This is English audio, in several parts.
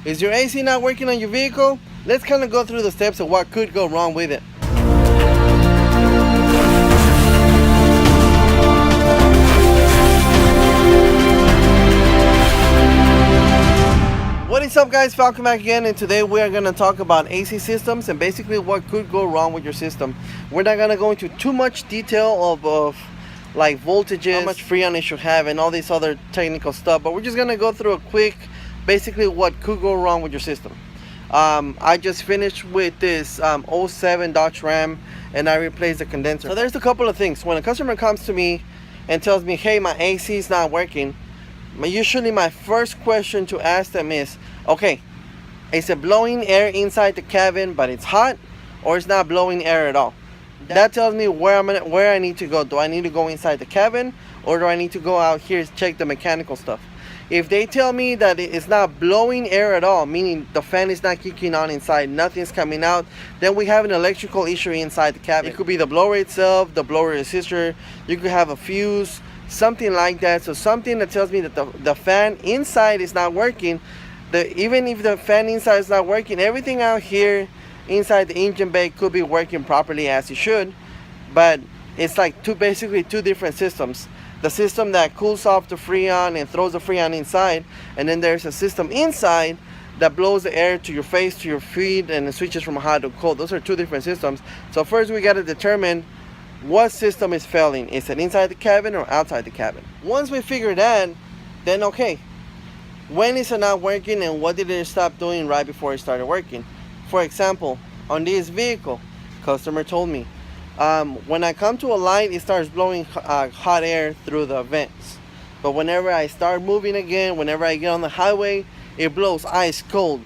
Is your AC not working on your vehicle? Let's kind of go through the steps of what could go wrong with it. What is up, guys? Welcome back again, and today we are going to talk about AC systems and basically what could go wrong with your system. We're not going to go into too much detail of like voltages, how much freon it should have, and all this other technical stuff, but we're just going to go through a quick basically what could go wrong with your system. I just finished with this 07 Dodge Ram, and I replaced the condenser. So there's a couple of things. When a customer comes to me and tells me, hey, my AC is not working, usually my first question to ask them is, okay, is it blowing air inside the cabin but it's hot, or it's not blowing air at all? That tells me where I need to go. Do I need to go inside the cabin, or do I need to go out here to check the mechanical stuff? If they tell me that it's not blowing air at all, meaning the fan is not kicking on inside, nothing's coming out, then we have an electrical issue inside the cabin. It could be the blower itself, the blower resistor, you could have a fuse, something like that. So something that tells me that the fan inside is not working. Even if the fan inside is not working, everything out here inside the engine bay could be working properly as it should, but it's like basically two different systems. The system that cools off the freon and throws the freon inside, and then there's a system inside that blows the air to your face, to your feet, and it switches from hot to cold. Those are two different systems. So first we got to determine what system is failing. Is it inside the cabin or outside the cabin? Once we figure that, then okay, when is it not working and what did it stop doing right before it started working? For example, on this vehicle, customer told me, when I come to a light, it starts blowing hot air through the vents. But whenever I start moving again, whenever I get on the highway, it blows ice cold.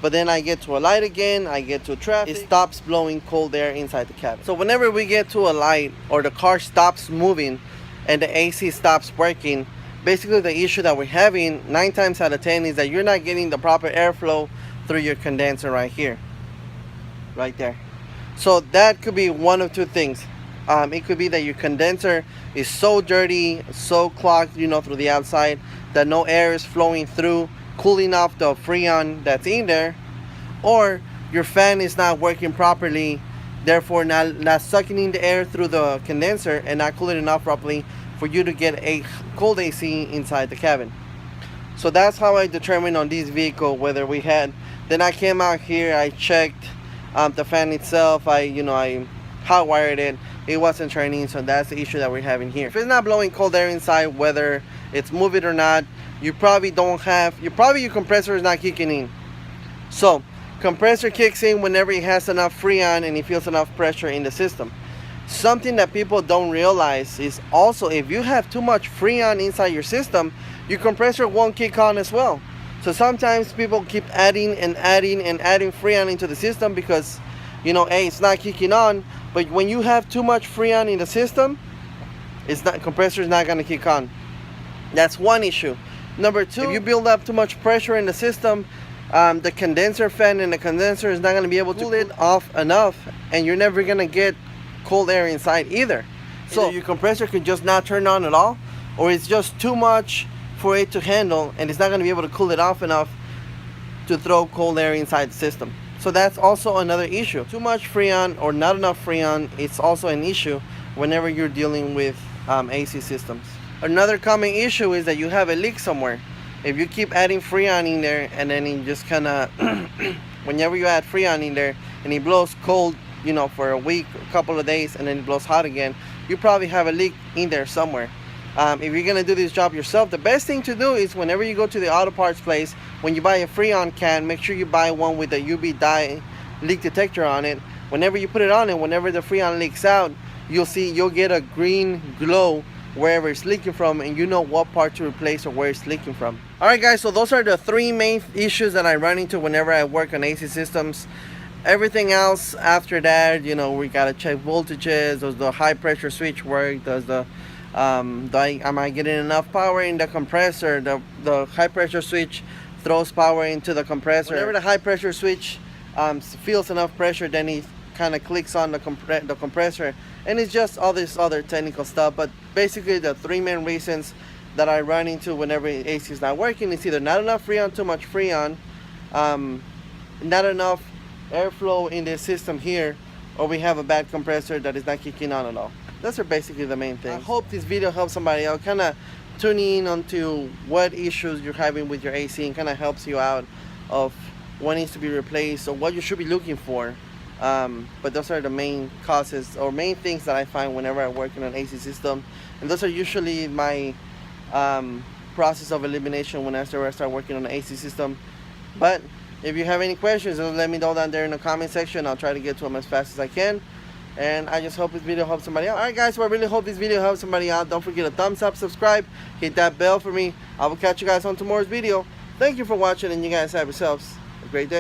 But then I get to a light again, I get to traffic, it stops blowing cold air inside the cabin. So whenever we get to a light or the car stops moving and the AC stops working, basically the issue that we're having 9 times out of 10 is that you're not getting the proper airflow through your condenser right here, right there. So that could be one of two things. It could be that your condenser is so dirty, so clogged, through the outside, that no air is flowing through, cooling off the freon that's in there, or your fan is not working properly, therefore not sucking in the air through the condenser and not cooling it off properly for you to get a cold AC inside the cabin. So that's how I determined on this vehicle whether we had. Then I came out here, I checked the fan itself, I hot wired it, it wasn't turning, so that's the issue that we're having here. If it's not blowing cold air inside, whether it's moving or not, your compressor is not kicking in. So compressor kicks in whenever it has enough freon and it feels enough pressure in the system. Something that people don't realize is also, if you have too much freon inside your system, your compressor won't kick on as well. So sometimes people keep adding and adding and adding freon into the system because, hey, it's not kicking on. But when you have too much freon in the system, compressor is not going to kick on. That's one issue. Number two, if you build up too much pressure in the system, the condenser fan and the condenser is not going to be able to cool it off enough, and you're never going to get cold air inside either. So your compressor could just not turn on at all, or it's just too much for it to handle, and it's not going to be able to cool it off enough to throw cold air inside the system. So that's also another issue. Too much freon or not enough freon, it's also an issue whenever you're dealing with AC systems. Another common issue is that you have a leak somewhere. If you keep adding freon in there and then it just kind of whenever you add freon in there and it blows cold, for a week, a couple of days, and then it blows hot again, you probably have a leak in there somewhere. If you're gonna do this job yourself, the best thing to do is whenever you go to the auto parts place, when you buy a freon can, make sure you buy one with a UV dye leak detector on it. Whenever you put it on, and whenever the freon leaks out, you'll get a green glow wherever it's leaking from, and you know what part to replace or where it's leaking from. Alright guys, so those are the 3 main issues that I run into whenever I work on AC systems. Everything else after that, we gotta check voltages. Does the high pressure switch work? Does am I getting enough power in the compressor? The high pressure switch throws power into the compressor. Whenever the high pressure switch feels enough pressure, then it kind of clicks on the compressor, and it's just all this other technical stuff. But basically the 3 main reasons that I run into whenever AC is not working is either not enough freon, too much freon, not enough airflow in the system here, or we have a bad compressor that is not kicking on at all. Those are basically the main things. I hope this video helps somebody out, kind of tuning in onto what issues you're having with your AC, and kind of helps you out of what needs to be replaced or what you should be looking for. But those are the main causes or main things that I find whenever I work in an AC system, and those are usually my process of elimination when I start working on an AC system. But if you have any questions, just let me know down there in the comment section. I'll try to get to them as fast as I can. And I just hope this video helps somebody out. Alright guys, so I really hope this video helps somebody out. Don't forget to thumbs up, subscribe, hit that bell for me. I will catch you guys on tomorrow's video. Thank you for watching, and you guys have yourselves a great day.